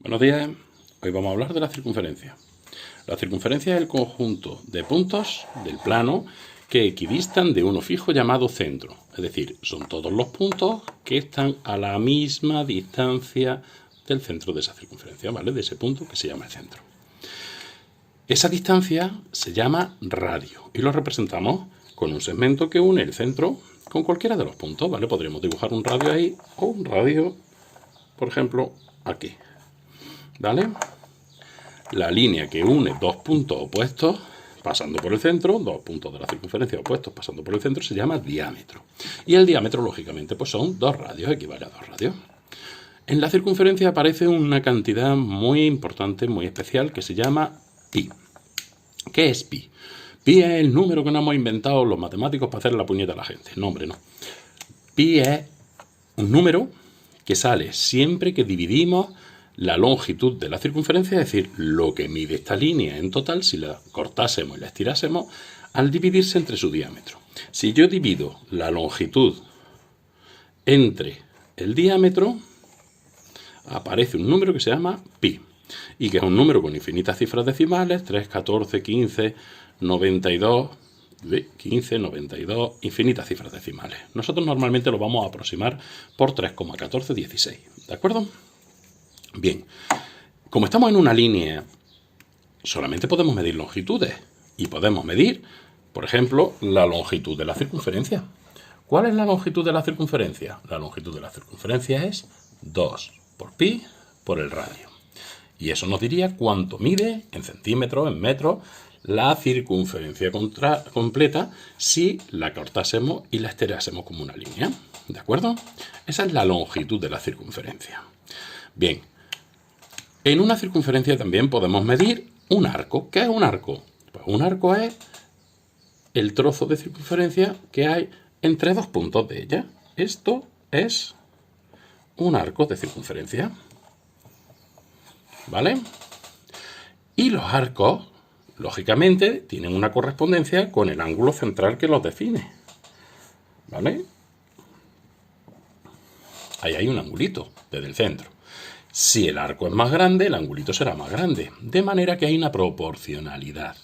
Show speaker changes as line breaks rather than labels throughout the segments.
Buenos días, hoy vamos a hablar de la circunferencia. La circunferencia es el conjunto de puntos del plano que equidistan de uno fijo llamado centro. Es decir, son todos los puntos que están a la misma distancia del centro de esa circunferencia, ¿vale? De ese punto que se llama el centro. Esa distancia se llama radio y lo representamos con un segmento que une el centro con cualquiera de los puntos, ¿vale? Podríamos dibujar un radio ahí o un radio, por ejemplo, aquí. ¿Vale? La línea que une dos puntos opuestos pasando por el centro, dos puntos de la circunferencia opuestos pasando por el centro, se llama diámetro. Y el diámetro, lógicamente, pues son dos radios, equivale a dos radios. En la circunferencia aparece una cantidad muy importante, muy especial, que se llama pi. ¿Qué es pi? Pi es el número que nos hemos inventado los matemáticos para hacer la puñeta a la gente. No, hombre, no. Pi es un número que sale siempre que dividimos la longitud de la circunferencia, es decir, lo que mide esta línea en total, si la cortásemos y la estirásemos, al dividirse entre su diámetro. Si yo divido la longitud entre el diámetro, aparece un número que se llama pi, y que es un número con infinitas cifras decimales, 3, 14, 15, 92... 15, 92, infinitas cifras decimales. Nosotros normalmente lo vamos a aproximar por 3,1416, ¿de acuerdo? Bien, como estamos en una línea, solamente podemos medir longitudes y podemos medir, por ejemplo, la longitud de la circunferencia. ¿Cuál es la longitud de la circunferencia? La longitud de la circunferencia es 2 por pi por el radio. Y eso nos diría cuánto mide en centímetros, en metros, la circunferencia completa si la cortásemos y la estirásemos como una línea. ¿De acuerdo? Esa es la longitud de la circunferencia. Bien. En una circunferencia también podemos medir un arco. ¿Qué es un arco? Pues un arco es el trozo de circunferencia que hay entre dos puntos de ella. Esto es un arco de circunferencia. ¿Vale? Y los arcos, lógicamente, tienen una correspondencia con el ángulo central que los define. ¿Vale? Ahí hay un angulito desde el centro. Si el arco es más grande, el angulito será más grande, de manera que hay una proporcionalidad.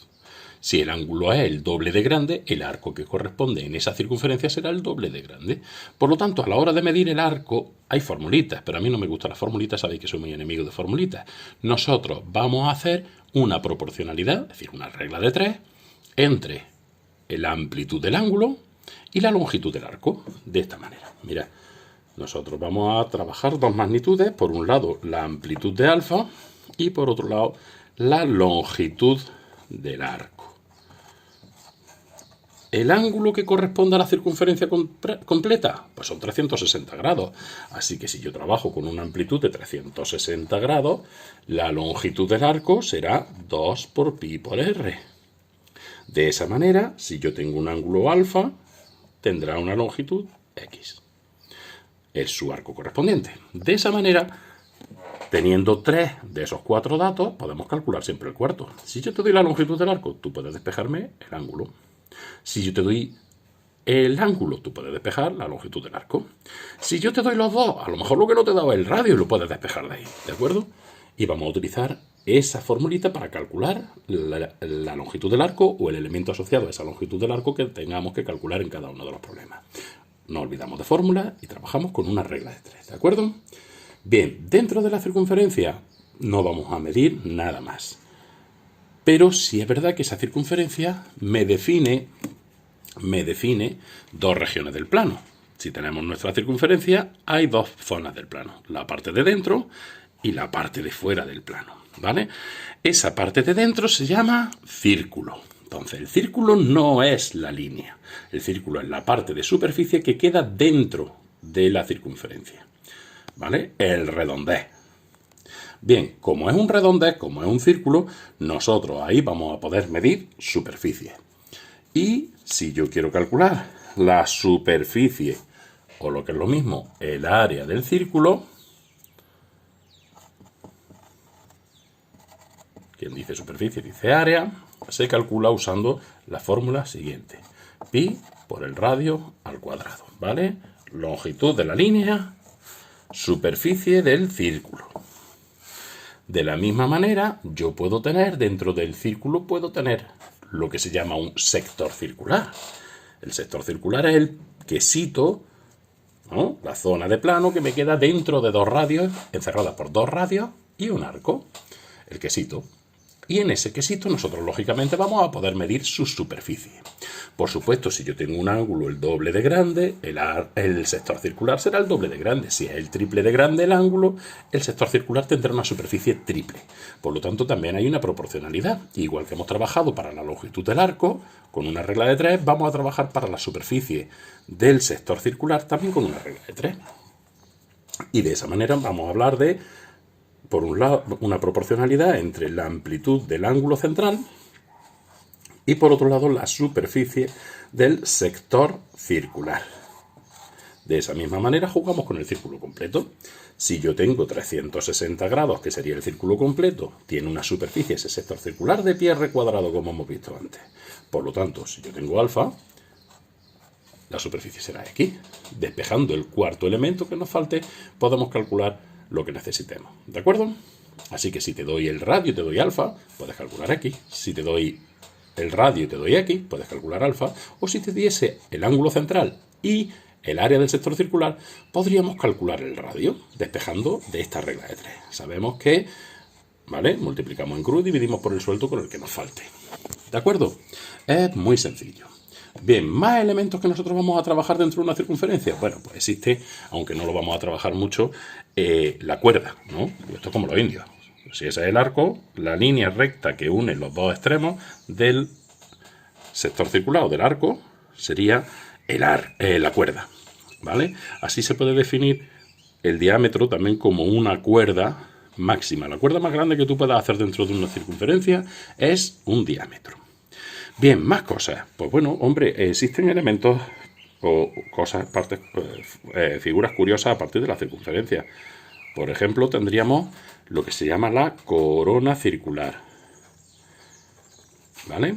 Si el ángulo es el doble de grande, el arco que corresponde en esa circunferencia será el doble de grande. Por lo tanto, a la hora de medir el arco, hay formulitas, pero a mí no me gustan las formulitas, sabéis que soy muy enemigo de formulitas. Nosotros vamos a hacer una proporcionalidad, es decir, una regla de 3, entre la amplitud del ángulo y la longitud del arco, de esta manera. Mirad. Nosotros vamos a trabajar dos magnitudes, por un lado la amplitud de alfa y por otro lado la longitud del arco. ¿El ángulo que corresponde a la circunferencia completa? Pues son 360 grados. Así que si yo trabajo con una amplitud de 360 grados, la longitud del arco será 2 por pi por r. De esa manera, si yo tengo un ángulo alfa, tendrá una longitud x. Es su arco correspondiente. De esa manera, teniendo 3 de esos 4 datos, podemos calcular siempre el cuarto. Si yo te doy la longitud del arco, tú puedes despejarme el ángulo. Si yo te doy el ángulo, tú puedes despejar la longitud del arco. Si yo te doy los dos, a lo mejor lo que no te he dado es el radio y lo puedes despejar de ahí, ¿de acuerdo? Y vamos a utilizar esa formulita para calcular la longitud del arco o el elemento asociado a esa longitud del arco que tengamos que calcular en cada uno de los problemas. No olvidamos de fórmula y trabajamos con una regla de 3, ¿de acuerdo? Bien, dentro de la circunferencia no vamos a medir nada más. Pero sí es verdad que esa circunferencia me define dos regiones del plano. Si tenemos nuestra circunferencia, hay dos zonas del plano. La parte de dentro y la parte de fuera del plano, ¿vale? Esa parte de dentro se llama círculo. Entonces, el círculo no es la línea. El círculo es la parte de superficie que queda dentro de la circunferencia. ¿Vale? El redondez. Bien, como es un redondez, como es un círculo, nosotros ahí vamos a poder medir superficie. Y si yo quiero calcular la superficie, o lo que es lo mismo, el área del círculo, quien dice superficie dice área, se calcula usando la fórmula siguiente. Pi por el radio al cuadrado, ¿vale? Longitud de la línea, superficie del círculo. De la misma manera, yo puedo tener, dentro del círculo, puedo tener lo que se llama un sector circular. El sector circular es el quesito, ¿no? La zona de plano que me queda dentro de dos radios, encerrada por dos radios y un arco. El quesito. Y en ese quesito nosotros, lógicamente, vamos a poder medir su superficie. Por supuesto, si yo tengo un ángulo el doble de grande, el sector circular será el doble de grande. Si es el triple de grande el ángulo, el sector circular tendrá una superficie triple. Por lo tanto, también hay una proporcionalidad. Igual que hemos trabajado para la longitud del arco, con una regla de 3, vamos a trabajar para la superficie del sector circular también con una regla de 3. Y de esa manera vamos a hablar de, por un lado, una proporcionalidad entre la amplitud del ángulo central y por otro lado la superficie del sector circular. De esa misma manera jugamos con el círculo completo. Si yo tengo 360 grados, que sería el círculo completo, tiene una superficie, ese sector circular, de pi r cuadrado, como hemos visto antes. Por lo tanto, si yo tengo alfa, la superficie será x. Despejando el cuarto elemento que nos falte, podemos calcular lo que necesitemos. ¿De acuerdo? Así que si te doy el radio y te doy alfa, puedes calcular x. Si te doy el radio y te doy x, puedes calcular alfa. O si te diese el ángulo central y el área del sector circular, podríamos calcular el radio, despejando de esta regla de 3. Sabemos que, ¿vale? Multiplicamos en cruz y dividimos por el suelto con el que nos falte. ¿De acuerdo? Es muy sencillo. Bien, más elementos que nosotros vamos a trabajar dentro de una circunferencia. Bueno, pues existe, aunque no lo vamos a trabajar mucho, la cuerda, ¿no? Esto es como los indios. Si ese es el arco, la línea recta que une los dos extremos del sector circular o del arco sería la cuerda, ¿vale? Así se puede definir el diámetro también como una cuerda máxima. La cuerda más grande que tú puedas hacer dentro de una circunferencia es un diámetro. Bien, más cosas. Pues bueno, hombre, existen elementos o cosas, figuras curiosas a partir de la circunferencia. Por ejemplo, tendríamos lo que se llama la corona circular, ¿vale?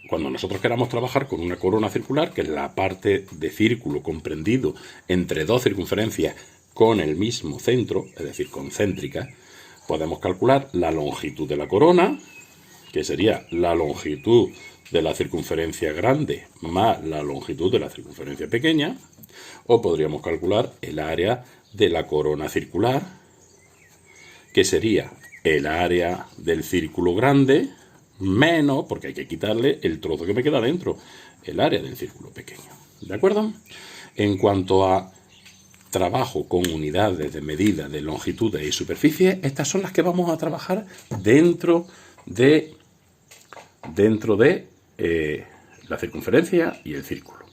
Cuando nosotros queramos trabajar con una corona circular, que es la parte de círculo comprendido entre dos circunferencias con el mismo centro, es decir, concéntricas, podemos calcular la longitud de la corona, que sería la longitud de la circunferencia grande más la longitud de la circunferencia pequeña, o podríamos calcular el área de la corona circular, que sería el área del círculo grande menos, porque hay que quitarle el trozo que me queda dentro, el área del círculo pequeño. ¿De acuerdo? En cuanto a trabajo con unidades de medida de longitudes y superficie, estas son las que vamos a trabajar dentro de la circunferencia y el círculo.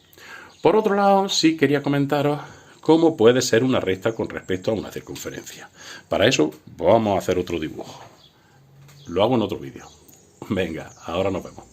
Por otro lado, sí quería comentaros cómo puede ser una recta con respecto a una circunferencia. Para eso vamos a hacer otro dibujo. Lo hago en otro vídeo. Venga, ahora nos vemos.